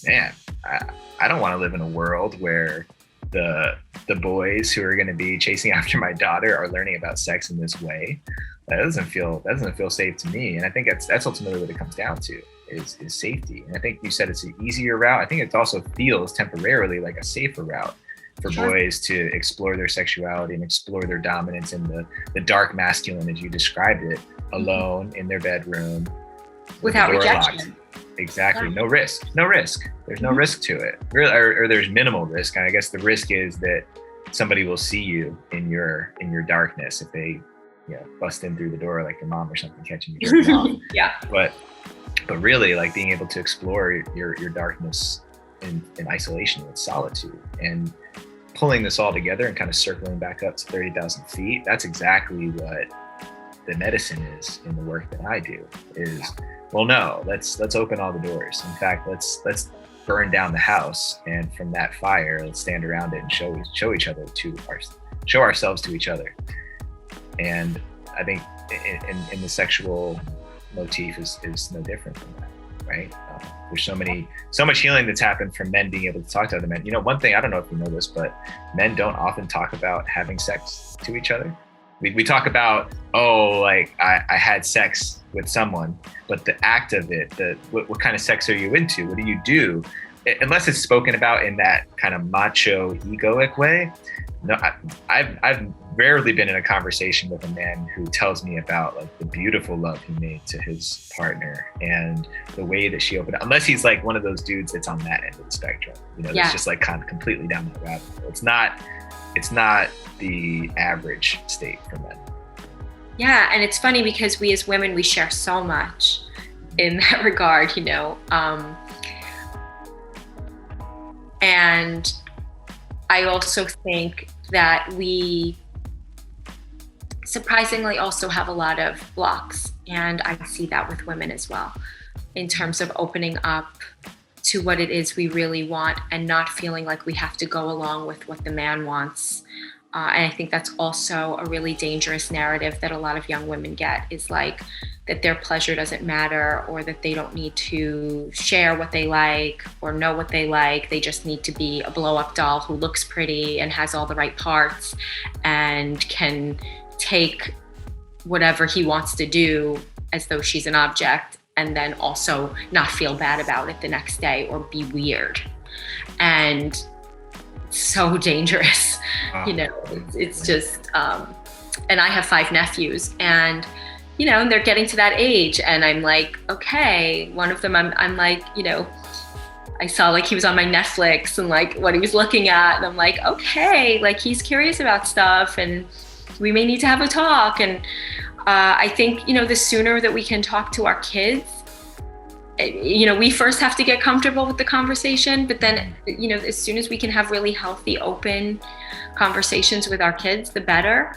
man, I don't want to live in a world where the boys who are going to be chasing after my daughter are learning about sex in this way. That doesn't feel safe to me. And I think that's ultimately what it comes down to is safety. And I think you said it's an easier route. I think it also feels temporarily like a safer route for boys to explore their sexuality and explore their dominance in the dark masculine, as you described it, alone in their bedroom. Without rejection. Exactly. No risk. There's no risk to it. Or there's minimal risk. And I guess the risk is that somebody will see you in your darkness if they bust in through the door like your mom or something, catching you. Yeah. But really, like, being able to explore your darkness in isolation with solitude and pulling this all together and kind of circling back up to 30,000 feet, that's exactly what the medicine is in the work that I do is, well, no, let's open all the doors. In fact, let's burn down the house, and from that fire, let's stand around it and show each other show ourselves to each other. And I think in the sexual motif is no different from that, right? There's so much healing that's happened from men being able to talk to other men. One thing, I don't know if you know this, but men don't often talk about having sex to each other. We talk about, like I had sex with someone, but the act of it, what kind of sex are you into? What do you do? Unless it's spoken about in that kind of macho, egoic way. No, I've rarely been in a conversation with a man who tells me about like the beautiful love he made to his partner and the way that she opened up, unless he's like one of those dudes that's on that end of the spectrum, that's just like kind of completely down the rabbit hole. It's not the average state for men. Yeah, and it's funny because we as women, we share so much in that regard, and I also think that we surprisingly also have a lot of blocks, and I see that with women as well, in terms of opening up to what it is we really want and not feeling like we have to go along with what the man wants. And I think that's also a really dangerous narrative that a lot of young women get, is like that their pleasure doesn't matter, or that they don't need to share what they like or know what they like. They just need to be a blow-up doll who looks pretty and has all the right parts and can take whatever he wants to do as though she's an object, and then also not feel bad about it the next day or be weird. And so dangerous. It's just, and I have 5 nephews, and and they're getting to that age, and I'm like, okay, one of them, I'm like, I saw like he was on my Netflix and like what he was looking at, and I'm like, okay, like he's curious about stuff, and we may need to have a talk. And I think, the sooner that we can talk to our kids, we first have to get comfortable with the conversation, but then, as soon as we can have really healthy, open conversations with our kids, the better.